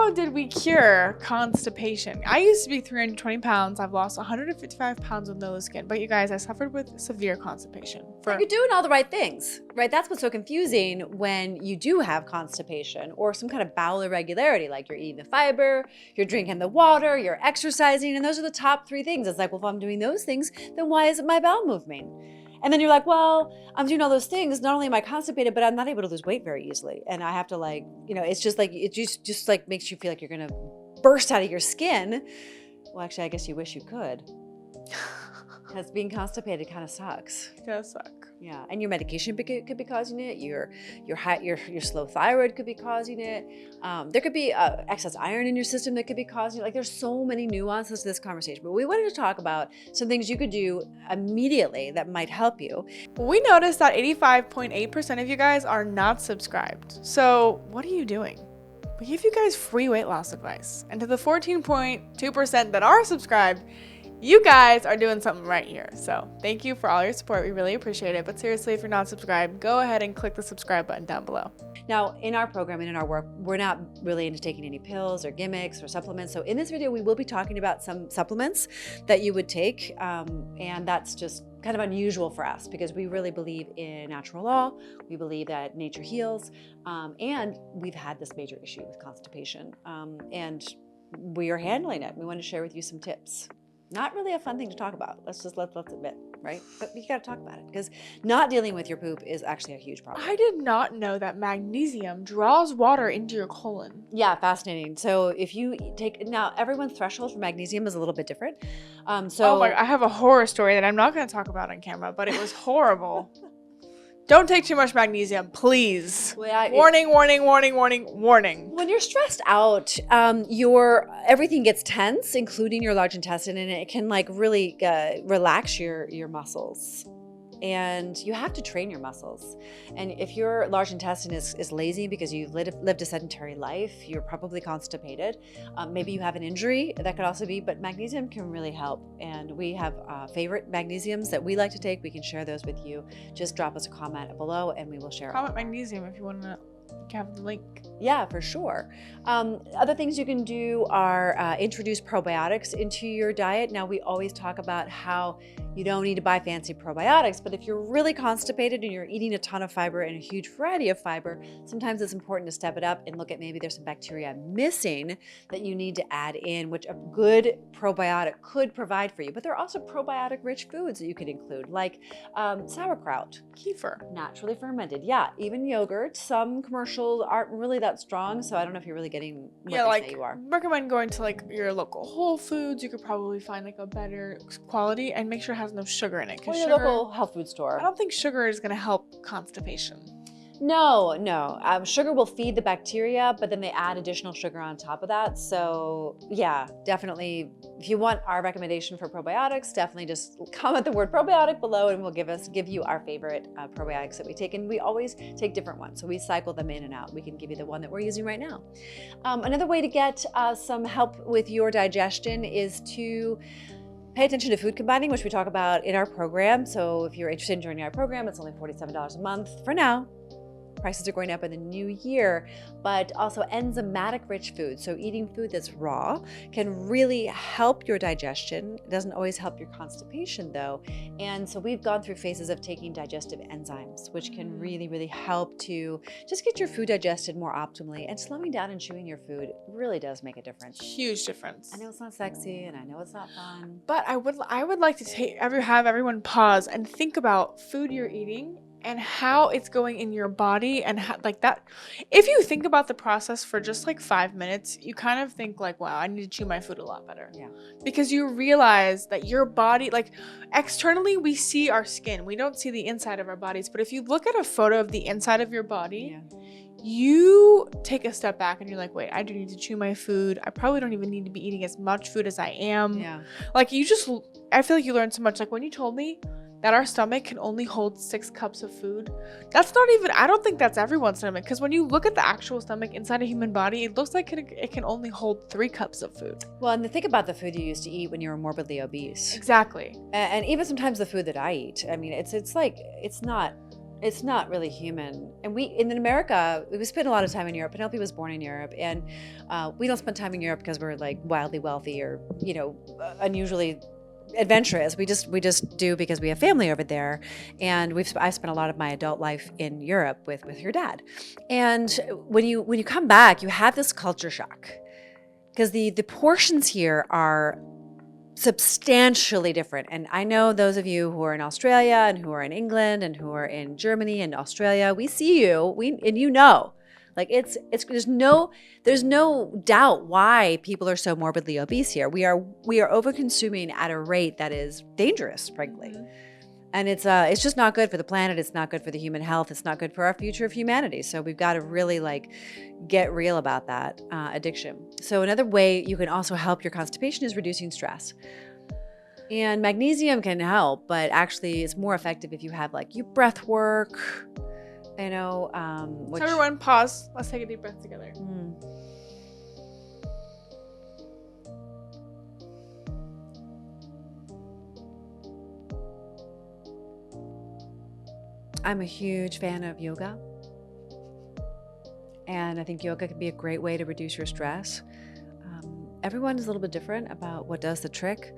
how did we cure constipation? I used to be 320 pounds. I've lost 155 pounds with no skin. But you guys, I suffered with severe constipation. You're doing all the right things, right? That's what's so confusing when you do have constipation or some kind of bowel irregularity, like you're eating the fiber, you're drinking the water, you're exercising, and those are the top 3 things. It's like, well, if I'm doing those things, then why isn't my bowel moving? And then you're like, well, I'm doing all those things. Not only am I constipated, but I'm not able to lose weight very easily. And I have to it's just like, it just like makes you feel like you're going to burst out of your skin. Well, actually, I guess you wish you could. Because being constipated kind of sucks. It does suck. Yeah, and your medication could be causing it. Your slow thyroid could be causing it. There could be excess iron in your system that could be causing it. Like, there's so many nuances to this conversation. But we wanted to talk about some things you could do immediately that might help you. We noticed that 85.8% of you guys are not subscribed. So what are you doing? We give you guys free weight loss advice. And to the 14.2% that are subscribed, you guys are doing something right here. So thank you for all your support. We really appreciate it. But seriously, if you're not subscribed, go ahead and click the subscribe button down below. Now, in our program and in our work, we're not really into taking any pills or gimmicks or supplements. So in this video, we will be talking about some supplements that you would take. And that's just kind of unusual for us because we really believe in natural law. We believe that nature heals. And we've had this major issue with constipation. And we are handling it. We want to share with you some tips. Not really a fun thing to talk about. Let's admit, right? But you got to talk about it because not dealing with your poop is actually a huge problem. I did not know that magnesium draws water into your colon. Yeah, fascinating. So if you now everyone's threshold for magnesium is a little bit different. Oh my, I have a horror story that I'm not going to talk about on camera, but it was horrible. Don't take too much magnesium, please. Well, warning, warning, warning, warning, warning. When you're stressed out, everything gets tense, including your large intestine, and it can really relax your muscles. And you have to train your muscles. And if your large intestine is lazy because you've lived a sedentary life, you're probably constipated. Maybe you have an injury, that could also be, but magnesium can really help. And we have favorite magnesiums that we like to take. We can share those with you. Just drop us a comment below and we will share. Comment magnesium if you want to have the link. Yeah, for sure. Other things you can do are introduce probiotics into your diet. Now, we always talk about how you don't need to buy fancy probiotics, but if you're really constipated and you're eating a ton of fiber and a huge variety of fiber, sometimes it's important to step it up and look at maybe there's some bacteria missing that you need to add in, which a good probiotic could provide for you. But there are also probiotic-rich foods that you could include, like sauerkraut, kefir, naturally fermented. Yeah, even yogurt. Some commercials aren't really that strong, so I don't know if you're really getting what they say you are. Recommend going to your local Whole Foods. You could probably find a better quality and make sure it has no sugar in it. Or your local health food store. I don't think sugar is going to help constipation. No. Sugar will feed the bacteria, but then they add additional sugar on top of that. So yeah, definitely, if you want our recommendation for probiotics, definitely just comment the word probiotic below and we'll give you our favorite probiotics that we take. And we always take different ones. So we cycle them in and out. We can give you the one that we're using right now. Another way to get some help with your digestion is to pay attention to food combining, which we talk about in our program. So if you're interested in joining our program, it's only $47 a month for now. Prices are going up in the new year, but also enzymatic rich food. So eating food that's raw can really help your digestion. It doesn't always help your constipation though. And so we've gone through phases of taking digestive enzymes, which can really, really help to just get your food digested more optimally. And slowing down and chewing your food really does make a difference. Huge difference. I know it's not sexy and I know it's not fun. But I would like to have everyone pause and think about food you're eating and how it's going in your body and how, that. If you think about the process for just 5 minutes, you kind of think wow, I need to chew my food a lot better. Yeah. Because you realize that your body, externally we see our skin. We don't see the inside of our bodies. But if you look at a photo of the inside of your body, you take a step back and you're like, wait, I do need to chew my food. I probably don't even need to be eating as much food as I am. Yeah. I feel like you learn so much. When you told me that our stomach can only hold 6 cups of food. That's not even, I don't think that's everyone's stomach. Because when you look at the actual stomach inside a human body, it looks like it can only hold 3 cups of food. Well, and think about the food you used to eat when you were morbidly obese. Exactly. And even sometimes the food that I eat, I mean, it's not It's not really human. And in America, we spend a lot of time in Europe. Penelope was born in Europe, and we don't spend time in Europe because we're like wildly wealthy or, unusually adventurous. We just do because we have family over there. And I've spent a lot of my adult life in Europe with her dad. And when you come back, you have this culture shock because the portions here are substantially different. And I know those of you who are in Australia and who are in England and who are in Germany and Australia, we see you, like there's no doubt why people are so morbidly obese here. We are over consuming at a rate that is dangerous, frankly. Mm-hmm. And it's just not good for the planet. It's not good for the human health. It's not good for our future of humanity. So we've got to really get real about that addiction. So another way you can also help your constipation is reducing stress. And magnesium can help, but actually it's more effective if you have your breath work, So everyone pause. Let's take a deep breath together. I'm a huge fan of yoga. And I think yoga can be a great way to reduce your stress. Everyone is a little bit different about what does the trick.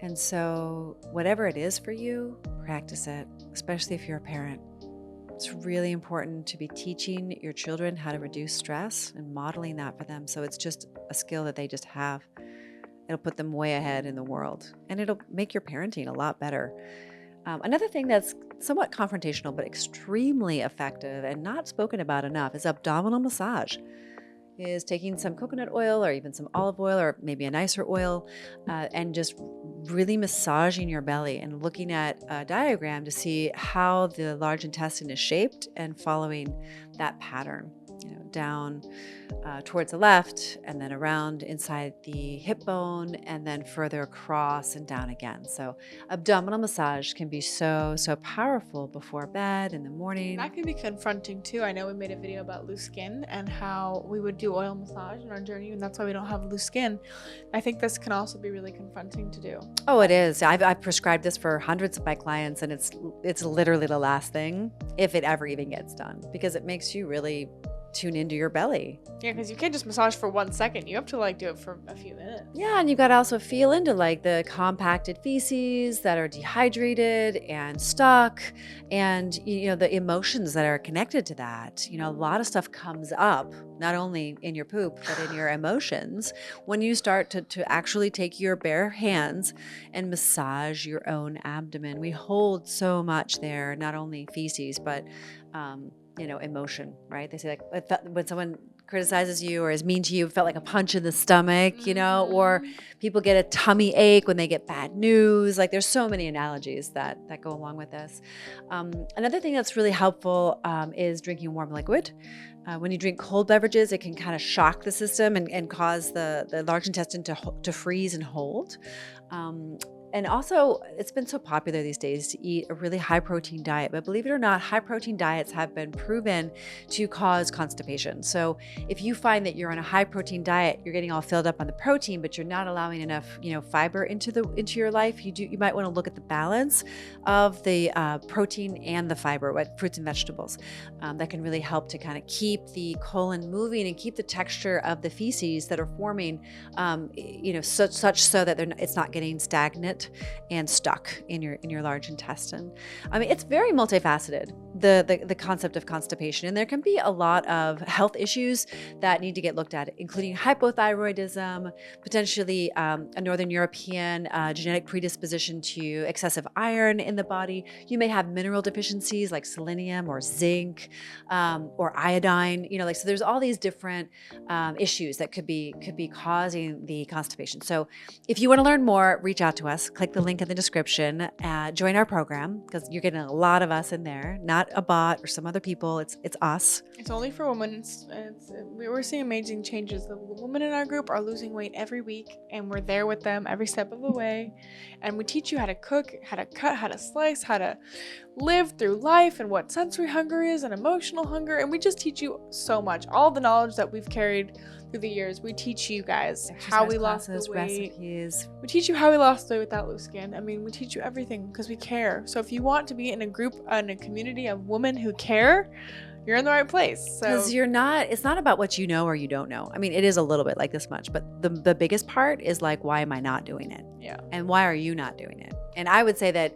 And so whatever it is for you, practice it, especially if you're a parent. It's really important to be teaching your children how to reduce stress and modeling that for them. So it's just a skill that they just have. It'll put them way ahead in the world, and it'll make your parenting a lot better. Another thing that's somewhat confrontational but extremely effective and not spoken about enough is abdominal massage. Is taking some coconut oil or even some olive oil or maybe a nicer oil and just really massaging your belly and looking at a diagram to see how the large intestine is shaped and following that pattern, down towards the left and then around inside the hip bone and then further across and down again. So abdominal massage can be so powerful before bed in the morning. That can be confronting too. I know we made a video about loose skin and how we would do oil massage in our journey, and that's why we don't have loose skin. I think this can also be really confronting to do. Oh, it is. I've prescribed this for hundreds of my clients, and it's literally the last thing, if it ever even gets done, because it makes you really tune into your belly. Yeah, because you can't just massage for 1 second. You have to do it for a few minutes. Yeah, and you got to also feel into the compacted feces that are dehydrated and stuck, and the emotions that are connected to that. A lot of stuff comes up, not only in your poop but in your emotions when you start to actually take your bare hands and massage your own abdomen. We hold so much there, not only feces but emotion, right? They say when someone criticizes you or is mean to you, it felt like a punch in the stomach, or people get a tummy ache when they get bad news. There's so many analogies that go along with this. Another thing that's really helpful is drinking warm liquid. When you drink cold beverages, it can kind of shock the system and cause the large intestine to freeze and hold. And also, it's been so popular these days to eat a really high protein diet. But believe it or not, high protein diets have been proven to cause constipation. So if you find that you're on a high protein diet, you're getting all filled up on the protein, but you're not allowing enough, fiber into your life, you might want to look at the balance of the protein and the fiber, what fruits and vegetables. That can really help to kind of keep the colon moving and keep the texture of the feces that are forming, such so that it's not getting stagnant and stuck in your large intestine. I mean, it's very multifaceted, the concept of constipation, and there can be a lot of health issues that need to get looked at, including hypothyroidism, potentially a Northern European genetic predisposition to excessive iron in the body. You may have mineral deficiencies like selenium or zinc or iodine. So there's all these different issues that could be causing the constipation. So if you want to learn more, reach out to us. Click the link in the description. Join our program because you're getting a lot of us in there, not a bot or some other people. It's us. It's only for women. We're seeing amazing changes. The women in our group are losing weight every week, and we're there with them every step of the way. And we teach you how to cook, how to cut, how to slice, how to live through life, and what sensory hunger is and emotional hunger. And we just teach you so much. All the knowledge that we've carried through the years. We teach you guys how we lost the Exercise weight. recipes. We teach you how we lost the weight without loose skin. I mean, we teach you everything because we care. So if you want to be in a group, in a community of women who care, you're in the right place. So Because it's not about what you know or you don't know. I mean, it is a little bit like this much, but the biggest part is like, why am I not doing it? yeah. And why are you not doing it? And I would say that,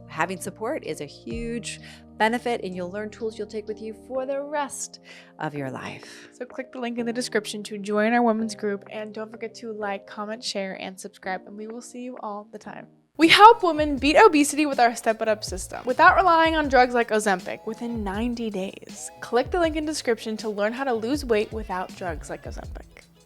having support is a huge benefit, and you'll learn tools you'll take with you for the rest of your life. So click the link in the description to join our women's group, and don't forget to like, comment, share, and subscribe, and we will see you all the time. We help women beat obesity with our Step It Up system without relying on drugs like Ozempic within 90 days. Click the link in the description to learn how to lose weight without drugs like Ozempic.